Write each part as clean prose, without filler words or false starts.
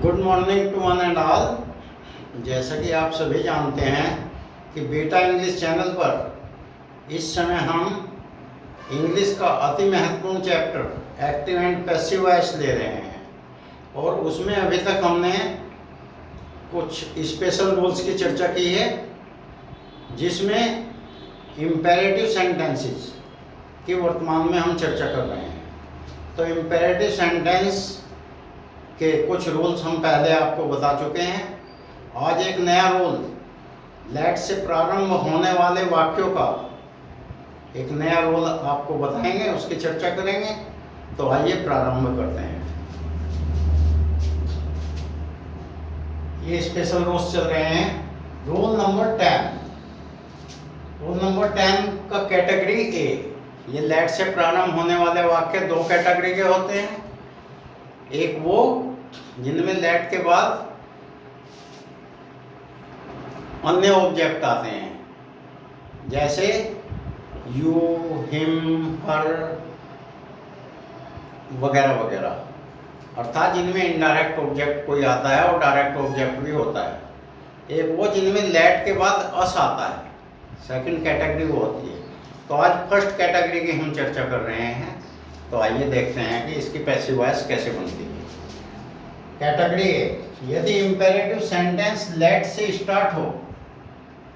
Good morning to one and all. जैसा कि आप सभी जानते हैं कि बीटा इंग्लिश चैनल पर इस समय हम इंग्लिश का अति महत्वपूर्ण chapter active and passive voice ले रहे हैं, और उसमें अभी तक हमने कुछ स्पेशल रूल्स की चर्चा की है, जिसमें इम्पेरेटिव सेंटेंसेस की वर्तमान में हम चर्चा कर रहे हैं। तो इम्पेरेटिव सेंटेंस के कुछ रूल्स हम पहले आपको बता चुके हैं। आज एक नया रूल, लेट से प्रारंभ होने वाले वाक्यों का एक नया रूल आपको बताएंगे, उसकी चर्चा करेंगे। तो आइए प्रारंभ करते हैं। ये स्पेशल रूल्स चल रहे हैं। Rule number 10। रूल नंबर 10 का कैटेगरी ए। ये लेट से प्रारंभ होने वाले वाक्य दो कैटेगरी के होते हैं। एक वो जिनमें लेट के बाद अन्य ऑब्जेक्ट आते हैं, जैसे यू, हिम, हर वगैरह वगैरह, अर्थात जिनमें इनडायरेक्ट ऑब्जेक्ट कोई आता है और डायरेक्ट ऑब्जेक्ट भी होता है। एक वो जिनमें लेट के बाद अस आता है, सेकंड कैटेगरी वो होती है। तो आज फर्स्ट कैटेगरी की हम चर्चा कर रहे हैं। तो आइए देखते हैं कि इसकी पैसिव वॉइस कैसे बनती है। कैटेगरी ए, यदि इंपेरेटिव सेंटेंस लेट से स्टार्ट हो,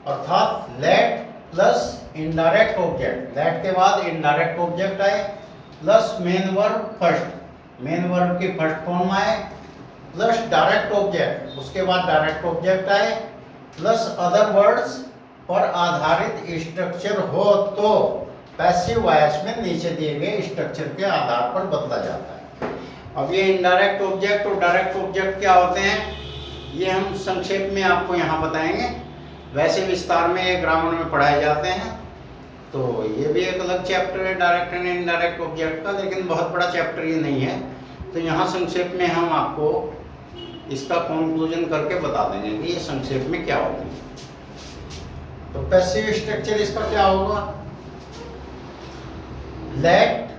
अर्थात let plus indirect object, let के बाद इनडायरेक्ट ऑब्जेक्ट आए plus main verb first, main verb की फर्स्ट फॉर्म आए प्लस डायरेक्ट ऑब्जेक्ट, उसके बाद डायरेक्ट ऑब्जेक्ट आए प्लस अदर वर्ड्स पर आधारित स्ट्रक्चर हो, तो पैसिव वॉइस में नीचे दिए गए स्ट्रक्चर के आधार पर बदला जाता है। अब ये इनडायरेक्ट ऑब्जेक्ट और डायरेक्ट ऑब्जेक्ट क्या होते हैं, ये हम संक्षेप में आपको यहाँ बताएंगे। वैसे विस्तार में ये ग्रामर में पढ़ाए जाते हैं। तो ये भी एक अलग चैप्टर है डायरेक्ट एंड इनडायरेक्ट ऑब्जेक्ट का, लेकिन बहुत बड़ा चैप्टर ये नहीं है। तो यहाँ संक्षेप में हम आपको इसका कंक्लूजन करके बता देंगे कि ये संक्षेप में क्या होता है। तो पैसिव स्ट्रक्चर इसका क्या होगा, लेट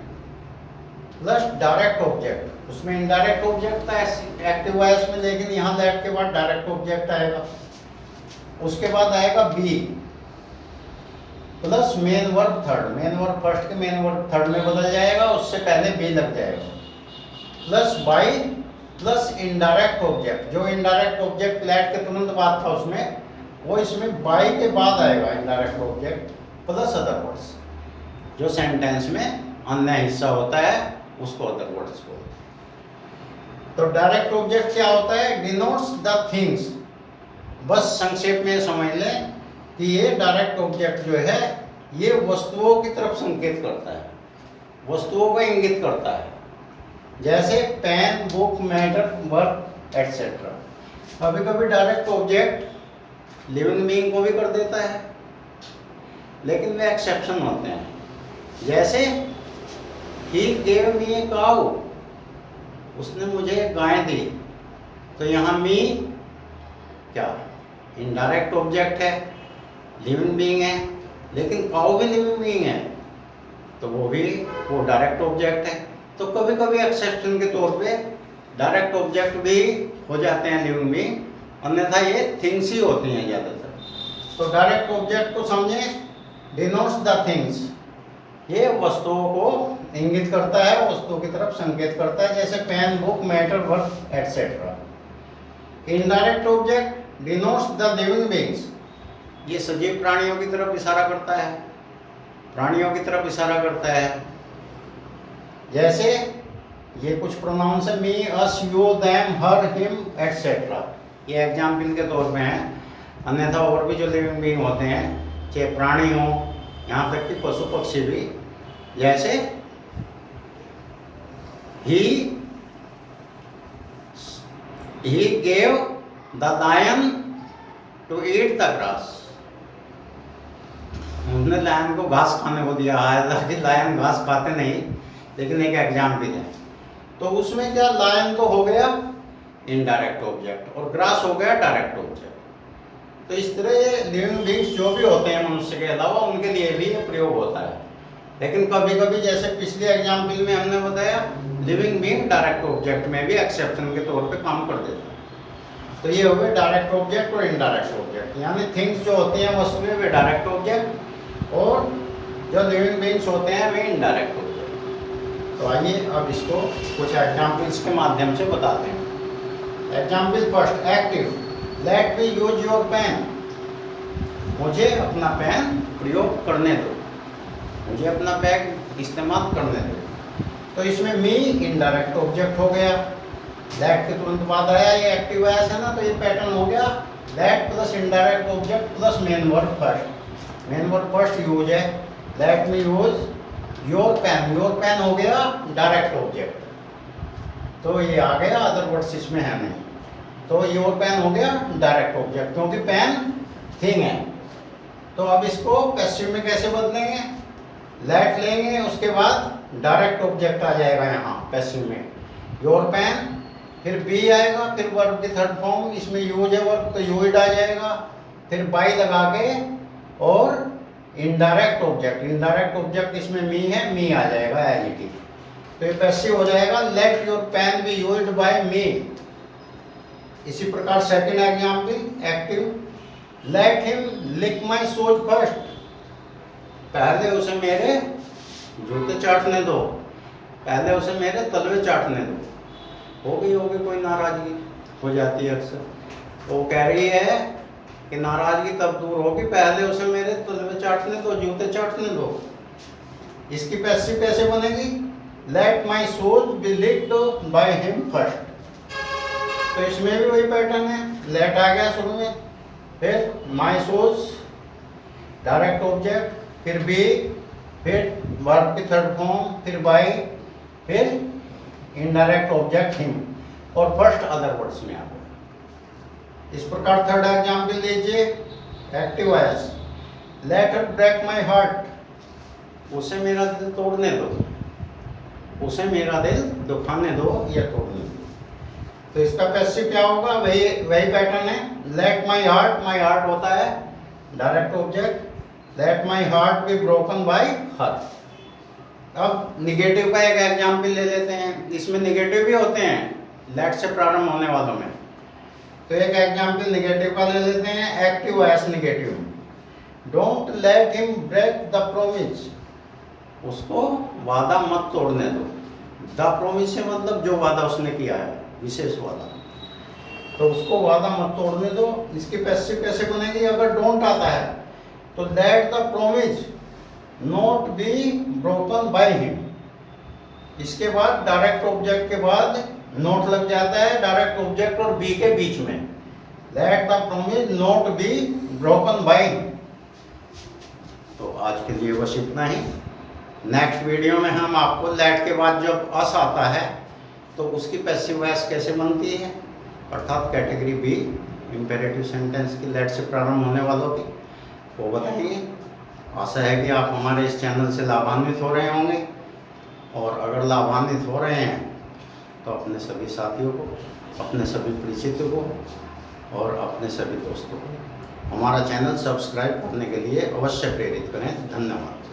प्लस डायरेक्ट ऑब्जेक्ट, उसमें इनडायरेक्ट ऑब्जेक्ट था एक्टिव वॉइस में, लेकिन यहाँ लेट के बाद डायरेक्ट ऑब्जेक्ट आएगा। उसके बाद आएगा B plus main verb third, main verb first के मेन वर्ब थर्ड में बदल जाएगा, उससे पहले बी लग जाएगा, plus by plus indirect object, जो इनडायरेक्ट ऑब्जेक्ट लेट के तुरंत बाद था उसमें, वो इसमें बाई के बाद आएगा indirect object plus other words, जो सेंटेंस में अन्य हिस्सा होता है उसको अदर वर्ड्स बोलते हैं। तो डायरेक्ट ऑब्जेक्ट क्या होता है, डिनोट्स द थिंग्स। बस संक्षेप में समझ लें कि ये डायरेक्ट ऑब्जेक्ट जो है ये वस्तुओं की तरफ संकेत करता है, वस्तुओं को इंगित करता है, जैसे pen, book, matter, work etcetera. कभी कभी डायरेक्ट ऑब्जेक्ट लिविंग बीइंग को भी कर देता है, लेकिन वे एक्सेप्शन होते हैं। जैसे ही गेव मी ए काऊ, उसने मुझे गाय दी। तो यहाँ मी क्या इनडायरेक्ट ऑब्जेक्ट है, लिविंग बीइंग है, लेकिन काऊ भी लिविंग बीइंग है, तो वो डायरेक्ट ऑब्जेक्ट है। तो कभी कभी एक्सेप्शन के तौर पे डायरेक्ट ऑब्जेक्ट भी हो जाते हैं लिविंग बीइंग, अन्यथा ये थिंग्स ही होती हैं ज़्यादातर। तो डायरेक्ट ऑब्जेक्ट को समझें, डिनोट्स द थिंग्स, ये वस्तुओं को इंगित करता है, वस्तुओं की तरफ संकेत करता है, जैसे pen, book, matter, work etcetera. Indirect object denotes the living beings, ये सजीव प्राणियों की तरफ इशारा करता है, प्राणियों की तरफ इशारा करता है। जैसे ये कुछ प्रोनाउंस है, me, us, you, them, her, him etcetera, ये एग्जाम्पल के तौर पे हैं। अन्यथा और भी जो लिविंग बीइंग होते हैं, चाहे प्राणी हो, यहाँ तक कि पशु पक्षी भी, जैसे he gave the lion to eat the grass, उसने लायन को घास खाने को दिया। हालांकि लायन घास खाते नहीं, लेकिन एक एग्जाम्पल है। तो उसमें क्या, लायन तो हो गया इनडायरेक्ट ऑब्जेक्ट और ग्रास हो गया डायरेक्ट ऑब्जेक्ट। तो इस तरह लिविंग बीइंग्स जो भी होते हैं मनुष्य के अलावा, उनके लिए भी ये प्रयोग होता है। लेकिन कभी कभी जैसे पिछले एग्जाम्पल में हमने बताया लिविंग बीइंग डायरेक्ट ऑब्जेक्ट में भी एक्सेप्शन के तौर पे काम कर देता है। तो ये हो गए डायरेक्ट ऑब्जेक्ट और इनडायरेक्ट ऑब्जेक्ट, यानी थिंग्स जो होती हैं वस्तुएं वे डायरेक्ट ऑब्जेक्ट और जो लिविंग बीइंग्स होते हैं वे इनडायरेक्ट ऑब्जेक्ट। तो आइए अब इसको कुछ एग्जाम्पल्स के माध्यम से बताते हैं। Example first, active, let me use your pen, मुझे अपना पेन प्रयोग करने दो, मुझे अपना पेन इस्तेमाल करने दो। तो इसमें मी इनडायरेक्ट ऑब्जेक्ट हो गया, लेट के तुरंत बाद आया, ये एक्टिव वॉइस है ना, तो ये पैटर्न हो गया let plus indirect object plus main verb first. Main verb first use है, let me use your pen, your pen हो गया डायरेक्ट ऑब्जेक्ट, तो ये आ गया, अदर वर्ड्स इसमें है नहीं, तो योर पेन हो गया डायरेक्ट ऑब्जेक्ट क्योंकि पेन थिंग है। तो अब इसको पैसिव में कैसे बदलेंगे, लेट लेंगे, उसके बाद डायरेक्ट ऑब्जेक्ट आ जाएगा यहाँ पैसिव में, योर पेन, फिर बी आएगा, फिर वर्ब की थर्ड फॉर्म, इसमें यूज है वर्ब तो यूज्ड आ जाएगा, फिर बाई लगा के और इनडायरेक्ट ऑब्जेक्ट, इनडायरेक्ट ऑब्जेक्ट इसमें मी है, मी आ जाएगा एज इट इज, तो ये पैसिव हो जाएगा let your pen be used by me. इसी प्रकार second example active, let him like my shoes first, पहले उसे मेरे जूते चाटने दो, पहले उसे मेरे तलवे चाटने दो। होगी कोई नाराजगी हो जाती है अक्सर, तो वो कह रही है कि नाराजगी तब दूर होगी पहले उसे मेरे तलवे चाटने दो, जूते चाटने दो। इसकी पैसिव कैसे बनेगी, let my shoes be licked by him first, तो इसमें भी वही पैटर्न है, लेट आ गया शुरू में, फिर माई शूज डायरेक्ट ऑब्जेक्ट, फिर बी, फिर वर्ब की थर्ड फॉर्म, फिर बाई, फिर इनडायरेक्ट ऑब्जेक्ट हिम और फर्स्ट अदर वर्ड्स में आ गया। इस प्रकार थर्ड एग्जाम्पल लीजिए, active voice, let her break my heart, उसे मेरा दिल तोड़ने दो, उसे मेरा दिल दुखाने दो या तोड़ने दो। तो इसका पैसिव क्या होगा, वही पैटर्न है, लेट माई हार्ट होता है direct object, let my heart be broken by हर। अब निगेटिव का एक एग्जाम्पल ले लेते हैं, इसमें निगेटिव भी होते हैं लेट से प्रारंभ होने वालों में, तो एक एग्जाम्पल निगेटिव का ले लेते हैं, active as negative, don't let him break the promise, उसको वादा मत तोड़ने दो, द प्रोमिस से मतलब जो वादा उसने किया है विशेष वादा, तो उसको वादा मत तोड़ने दो। इसकी पैसिव कैसे बनेगी, अगर डोंट आता है तो let the promise not be broken by him, इसके बाद डायरेक्ट ऑब्जेक्ट के बाद नोट लग जाता है डायरेक्ट ऑब्जेक्ट और बी के बीच में, let the promise not be broken by him. तो आज के लिए बस इतना ही। नेक्स्ट वीडियो में हम आपको लेट के बाद जब अस आता है तो उसकी पैसिव वॉइस कैसे बनती है, अर्थात कैटेगरी बी इंपेरेटिव सेंटेंस की लेट से प्रारंभ होने वालों की वो बताएंगे। आशा है कि आप हमारे इस चैनल से लाभान्वित हो रहे होंगे, और अगर लाभान्वित हो रहे हैं तो अपने सभी साथियों को, अपने सभी परिचितों को और अपने सभी दोस्तों को हमारा चैनल सब्सक्राइब करने के लिए अवश्य प्रेरित करें। धन्यवाद।